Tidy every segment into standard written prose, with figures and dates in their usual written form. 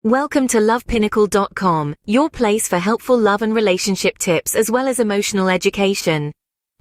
Welcome to lovepinnacle.com, your place for helpful love and relationship tips as well as emotional education.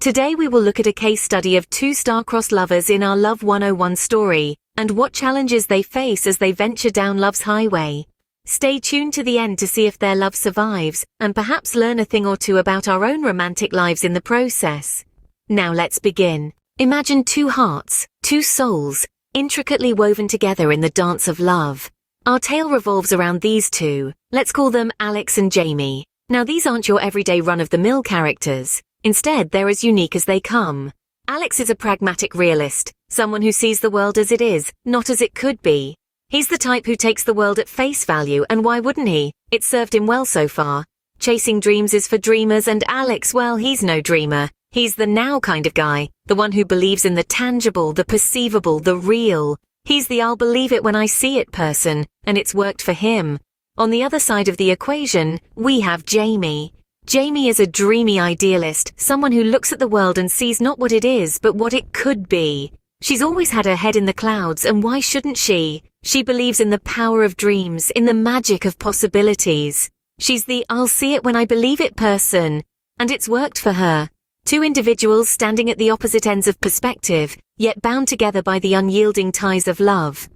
Today we will look at a case study of two star-crossed lovers in our Love 101 story, and what challenges they face as they venture down love's highway. Stay tuned to the end to see if their love survives, and perhaps learn a thing or two about our own romantic lives in the process. Now let's begin. Imagine two hearts, two souls, intricately woven together in the dance of love. Our tale revolves around these two. Let's call them Alex and Jamie. Now these aren't your everyday run-of-the-mill characters. Instead, they're as unique as they come. Alex is a pragmatic realist, someone who sees the world as it is, not as it could be. He's the type who takes the world at face value, and why wouldn't he? It's served him well so far. Chasing dreams is for dreamers, and Alex, well, he's no dreamer. He's the now kind of guy, the one who believes in the tangible, the perceivable, the real. He's the I'll believe it when I see it person, and it's worked for him. On the other side of the equation, we have Jamie. Jamie is a dreamy idealist, someone who looks at the world and sees not what it is, but what it could be. She's always had her head in the clouds, and why shouldn't she? She believes in the power of dreams, in the magic of possibilities. She's the I'll see it when I believe it person, and it's worked for her. Two individuals standing at the opposite ends of perspective, yet bound together by the unyielding ties of love.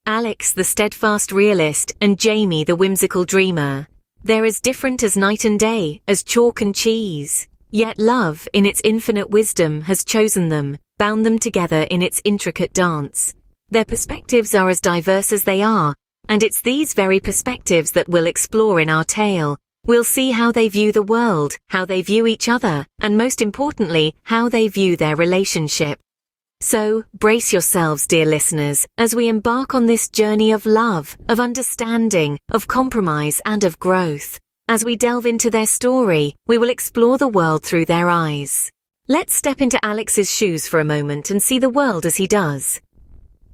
Alex, the steadfast realist, and Jamie, the whimsical dreamer. They're as different as night and day, as chalk and cheese. Yet love, in its infinite wisdom, has chosen them, bound them together in its intricate dance. Their perspectives are as diverse as they are, and it's these very perspectives that we'll explore in our tale. We'll see how they view the world, how they view each other, and most importantly, how they view their relationship. So, brace yourselves, dear listeners, as we embark on this journey of love, of understanding, of compromise, and of growth. As we delve into their story, we will explore the world through their eyes. Let's step into Alex's shoes for a moment and see the world as he does.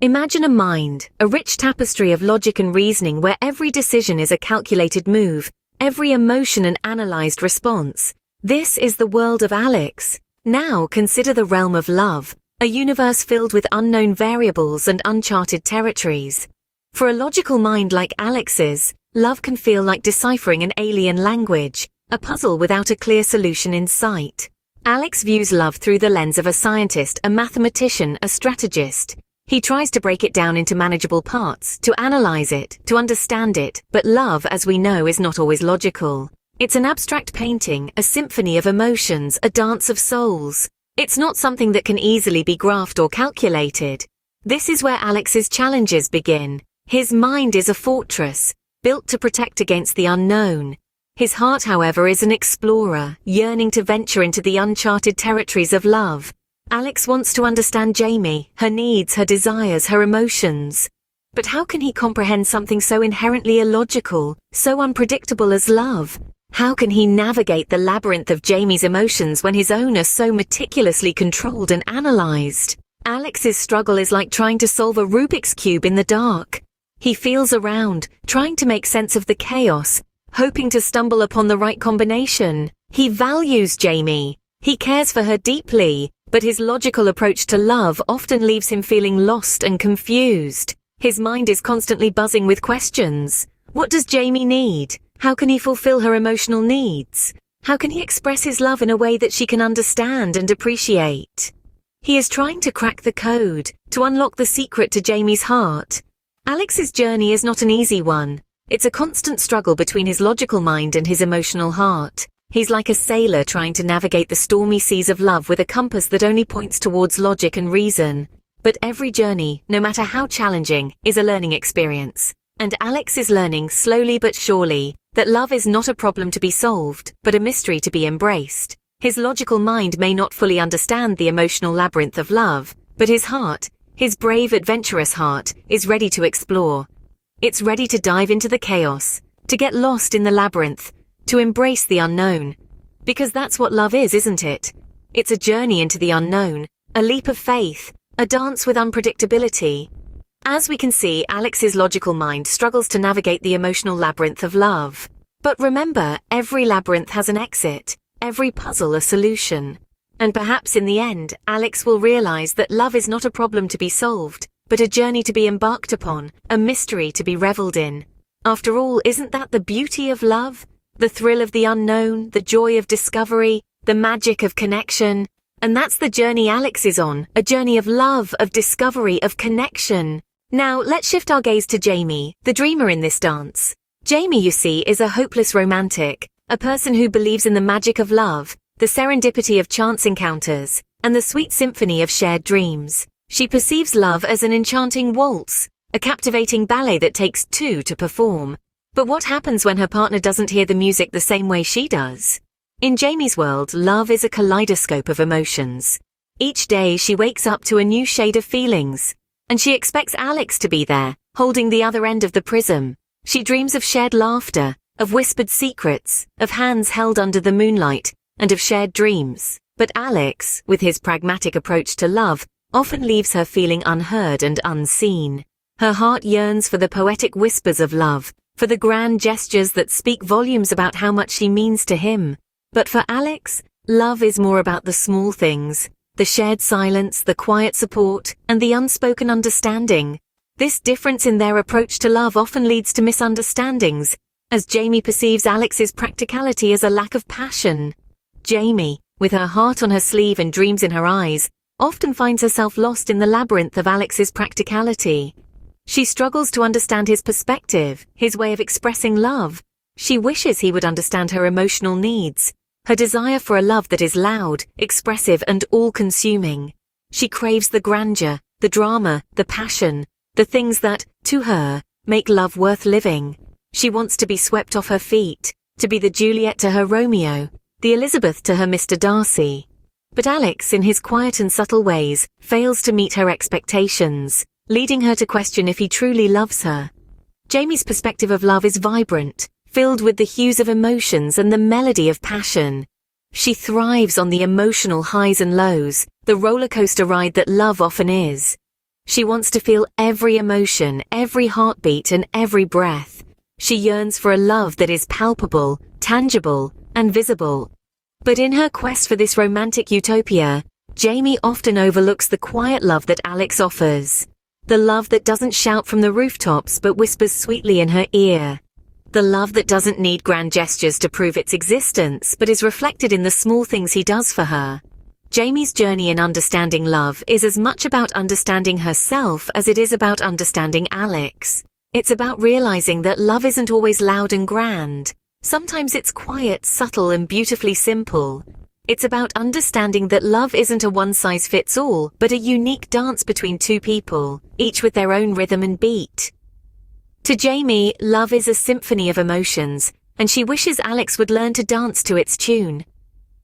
Imagine a mind, a rich tapestry of logic and reasoning where every decision is a calculated move, every emotion an analyzed response. This is the world of Alex. Now consider the realm of love, a universe filled with unknown variables and uncharted territories. For a logical mind like Alex's, love can feel like deciphering an alien language, a puzzle without a clear solution in sight. Alex views love through the lens of a scientist, a mathematician, a strategist. He tries to break it down into manageable parts, to analyze it, to understand it, but love, as we know, is not always logical. It's an abstract painting, a symphony of emotions, a dance of souls. It's not something that can easily be graphed or calculated. This is where Alex's challenges begin. His mind is a fortress, built to protect against the unknown. His heart, however, is an explorer, yearning to venture into the uncharted territories of love. Alex wants to understand Jamie, her needs, her desires, her emotions. But how can he comprehend something so inherently illogical, so unpredictable as love? How can he navigate the labyrinth of Jamie's emotions when his own are so meticulously controlled and analyzed? Alex's struggle is like trying to solve a Rubik's Cube in the dark. He feels around, trying to make sense of the chaos, hoping to stumble upon the right combination. He values Jamie. He cares for her deeply. But his logical approach to love often leaves him feeling lost and confused. His mind is constantly buzzing with questions. What does Jamie need? How can he fulfill her emotional needs? How can he express his love in a way that she can understand and appreciate? He is trying to crack the code, to unlock the secret to Jamie's heart. Alex's journey is not an easy one. It's a constant struggle between his logical mind and his emotional heart. He's like a sailor trying to navigate the stormy seas of love with a compass that only points towards logic and reason. But every journey, no matter how challenging, is a learning experience. And Alex is learning, slowly but surely, that love is not a problem to be solved, but a mystery to be embraced. His logical mind may not fully understand the emotional labyrinth of love, but his heart, his brave, adventurous heart, is ready to explore. It's ready to dive into the chaos, to get lost in the labyrinth, to embrace the unknown. Because that's what love is, isn't it? It's a journey into the unknown, a leap of faith, a dance with unpredictability. As we can see, Alex's logical mind struggles to navigate the emotional labyrinth of love. But remember, every labyrinth has an exit, every puzzle a solution. And perhaps in the end, Alex will realize that love is not a problem to be solved, but a journey to be embarked upon, a mystery to be reveled in. After all, isn't that the beauty of love? The thrill of the unknown, the joy of discovery, the magic of connection. And that's the journey Alex is on, a journey of love, of discovery, of connection. Now, let's shift our gaze to Jamie, the dreamer in this dance. Jamie, you see, is a hopeless romantic, a person who believes in the magic of love, the serendipity of chance encounters, and the sweet symphony of shared dreams. She perceives love as an enchanting waltz, a captivating ballet that takes two to perform. But what happens when her partner doesn't hear the music the same way she does? In Jamie's world, love is a kaleidoscope of emotions. Each day she wakes up to a new shade of feelings, and she expects Alex to be there, holding the other end of the prism. She dreams of shared laughter, of whispered secrets, of hands held under the moonlight, and of shared dreams. But Alex, with his pragmatic approach to love, often leaves her feeling unheard and unseen. Her heart yearns for the poetic whispers of love, for the grand gestures that speak volumes about how much she means to him. But for Alex, love is more about the small things, the shared silence, the quiet support, and the unspoken understanding. This difference in their approach to love often leads to misunderstandings, as Jamie perceives Alex's practicality as a lack of passion. Jamie, with her heart on her sleeve and dreams in her eyes, often finds herself lost in the labyrinth of Alex's practicality. She struggles to understand his perspective, his way of expressing love. She wishes he would understand her emotional needs, her desire for a love that is loud, expressive, and all-consuming. She craves the grandeur, the drama, the passion, the things that, to her, make love worth living. She wants to be swept off her feet, to be the Juliet to her Romeo, the Elizabeth to her Mr. Darcy. But Alex, in his quiet and subtle ways, fails to meet her expectations, leading her to question if he truly loves her. Jamie's perspective of love is vibrant, filled with the hues of emotions and the melody of passion. She thrives on the emotional highs and lows, the roller coaster ride that love often is. She wants to feel every emotion, every heartbeat, and every breath. She yearns for a love that is palpable, tangible, and visible. But in her quest for this romantic utopia, Jamie often overlooks the quiet love that Alex offers. The love that doesn't shout from the rooftops but whispers sweetly in her ear. The love that doesn't need grand gestures to prove its existence but is reflected in the small things he does for her. Jamie's journey in understanding love is as much about understanding herself as it is about understanding Alex. It's about realizing that love isn't always loud and grand. Sometimes it's quiet, subtle, and beautifully simple. It's about understanding that love isn't a one-size-fits-all, but a unique dance between two people, each with their own rhythm and beat. To Jamie, love is a symphony of emotions, and she wishes Alex would learn to dance to its tune.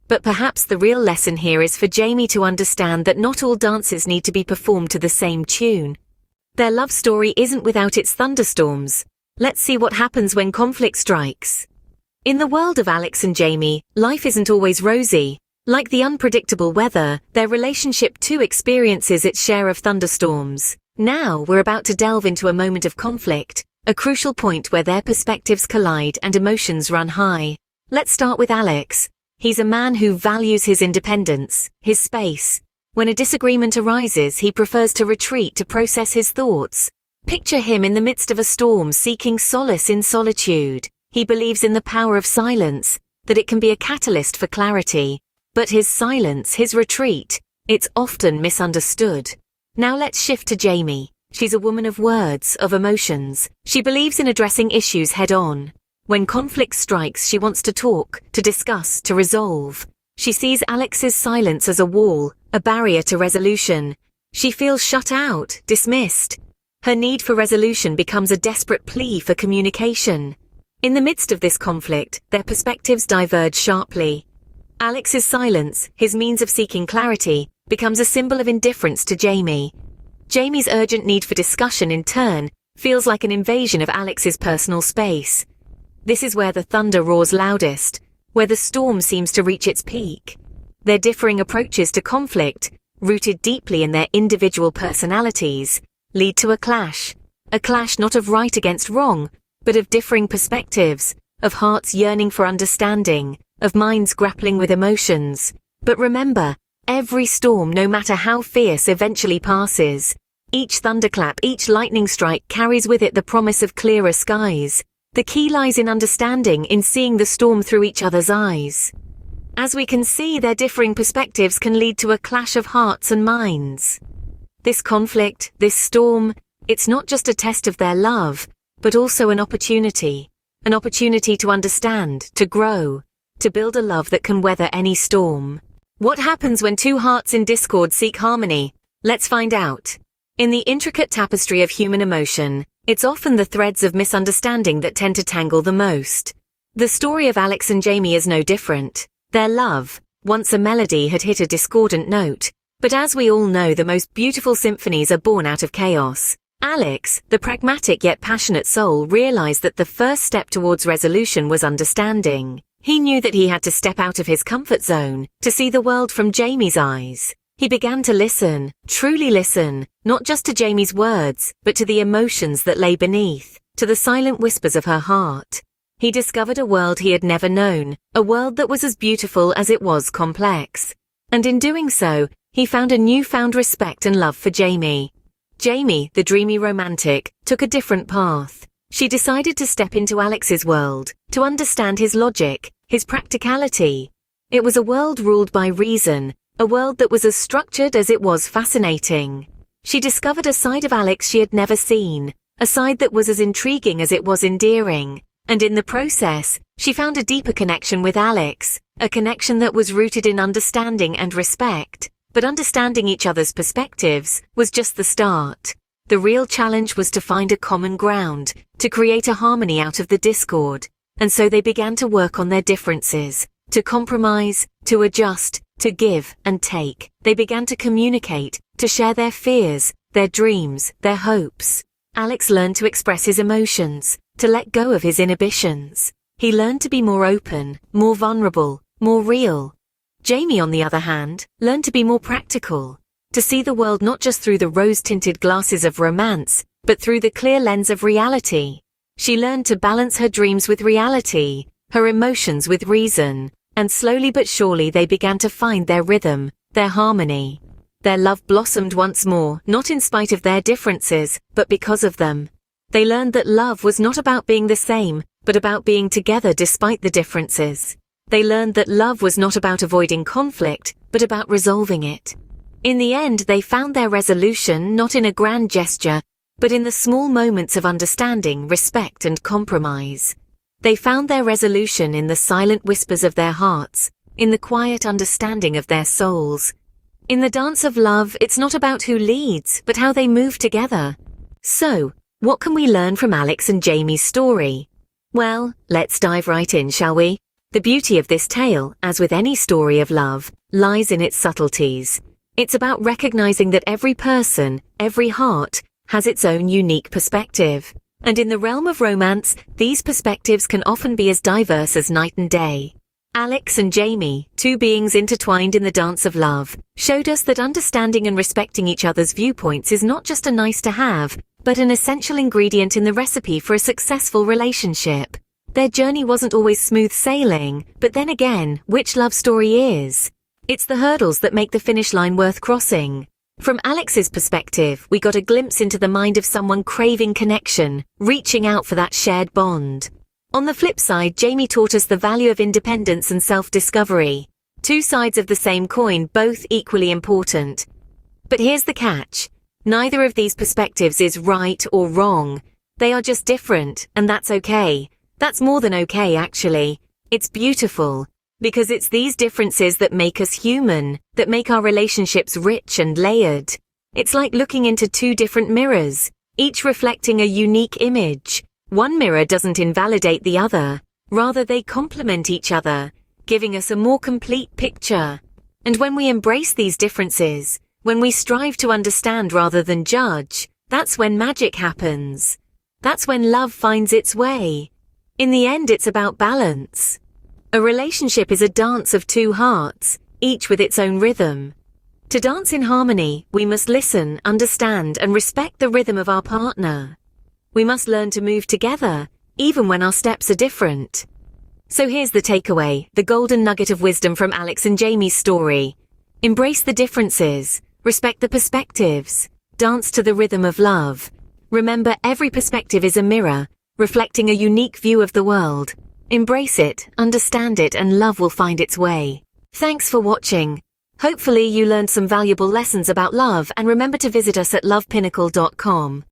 But perhaps the real lesson here is for Jamie to understand that not all dances need to be performed to the same tune. Their love story isn't without its thunderstorms. Let's see what happens when conflict strikes. In the world of Alex and Jamie, life isn't always rosy. Like the unpredictable weather, their relationship too experiences its share of thunderstorms. Now we're about to delve into a moment of conflict, a crucial point where their perspectives collide and emotions run high. Let's start with Alex. He's a man who values his independence, his space. When a disagreement arises, he prefers to retreat to process his thoughts. Picture him in the midst of a storm seeking solace in solitude. He believes in the power of silence, that it can be a catalyst for clarity. But his silence, his retreat, it's often misunderstood. Now let's shift to Jamie. She's a woman of words, of emotions. She believes in addressing issues head-on. When conflict strikes, she wants to talk, to discuss, to resolve. She sees Alex's silence as a wall, a barrier to resolution. She feels shut out, dismissed. Her need for resolution becomes a desperate plea for communication. In the midst of this conflict, their perspectives diverge sharply. Alex's silence, his means of seeking clarity, becomes a symbol of indifference to Jamie. Jamie's urgent need for discussion, in turn, feels like an invasion of Alex's personal space. This is where the thunder roars loudest, where the storm seems to reach its peak. Their differing approaches to conflict, rooted deeply in their individual personalities, lead to a clash not of right against wrong, but of differing perspectives, of hearts yearning for understanding, of minds grappling with emotions. But remember, every storm, no matter how fierce, eventually passes. Each thunderclap, each lightning strike carries with it the promise of clearer skies. The key lies in understanding, in seeing the storm through each other's eyes. As we can see, their differing perspectives can lead to a clash of hearts and minds. This conflict, this storm, it's not just a test of their love, but also an opportunity to understand, to grow, to build a love that can weather any storm. What happens when two hearts in discord seek harmony? Let's find out. In the intricate tapestry of human emotion, it's often the threads of misunderstanding that tend to tangle the most. The story of Alex and Jamie is no different. Their love, once a melody, had hit a discordant note. But as we all know, the most beautiful symphonies are born out of chaos. Alex, the pragmatic yet passionate soul, realized that the first step towards resolution was understanding. He knew that he had to step out of his comfort zone, to see the world from Jamie's eyes. He began to listen, truly listen, not just to Jamie's words, but to the emotions that lay beneath, to the silent whispers of her heart. He discovered a world he had never known, a world that was as beautiful as it was complex. And in doing so, he found a newfound respect and love for Jamie. Jamie, the dreamy romantic, took a different path. She decided to step into Alex's world, to understand his logic, his practicality. It was a world ruled by reason, a world that was as structured as it was fascinating. She discovered a side of Alex she had never seen, a side that was as intriguing as it was endearing. And in the process, she found a deeper connection with Alex, a connection that was rooted in understanding and respect. But understanding each other's perspectives was just the start. The real challenge was to find a common ground, to create a harmony out of the discord. And so they began to work on their differences, to compromise, to adjust, to give and take. They began to communicate, to share their fears, their dreams, their hopes. Alex learned to express his emotions, to let go of his inhibitions. He learned to be more open, more vulnerable, more real. Jamie, on the other hand, learned to be more practical, to see the world not just through the rose-tinted glasses of romance, but through the clear lens of reality. She learned to balance her dreams with reality, her emotions with reason, and slowly but surely they began to find their rhythm, their harmony. Their love blossomed once more, not in spite of their differences, but because of them. They learned that love was not about being the same, but about being together despite the differences. They learned that love was not about avoiding conflict, but about resolving it. In the end, they found their resolution not in a grand gesture, but in the small moments of understanding, respect, and compromise. They found their resolution in the silent whispers of their hearts, in the quiet understanding of their souls. In the dance of love, it's not about who leads, but how they move together. So, what can we learn from Alex and Jamie's story? Well, let's dive right in, shall we? The beauty of this tale, as with any story of love, lies in its subtleties. It's about recognizing that every person, every heart, has its own unique perspective. And in the realm of romance, these perspectives can often be as diverse as night and day. Alex and Jamie, two beings intertwined in the dance of love, showed us that understanding and respecting each other's viewpoints is not just a nice to have, but an essential ingredient in the recipe for a successful relationship. Their journey wasn't always smooth sailing, but then again, which love story is? It's the hurdles that make the finish line worth crossing. From Alex's perspective, we got a glimpse into the mind of someone craving connection, reaching out for that shared bond. On the flip side, Jamie taught us the value of independence and self-discovery. Two sides of the same coin, both equally important. But here's the catch. Neither of these perspectives is right or wrong. They are just different, and that's okay. That's more than okay, actually. It's beautiful, because it's these differences that make us human, that make our relationships rich and layered. It's like looking into two different mirrors, each reflecting a unique image. One mirror doesn't invalidate the other, rather they complement each other, giving us a more complete picture. And when we embrace these differences, when we strive to understand rather than judge, that's when magic happens. That's when love finds its way. In the end, it's about balance. A relationship is a dance of two hearts, each with its own rhythm. To dance in harmony, we must listen, understand, and respect the rhythm of our partner. We must learn to move together, even when our steps are different. So here's the takeaway, the golden nugget of wisdom from Alex and Jamie's story. Embrace the differences, respect the perspectives, dance to the rhythm of love. Remember, every perspective is a mirror, reflecting a unique view of the world. Embrace it, understand it, and love will find its way. Thanks for watching. Hopefully you learned some valuable lessons about love, and remember to visit us at lovepinnacle.com.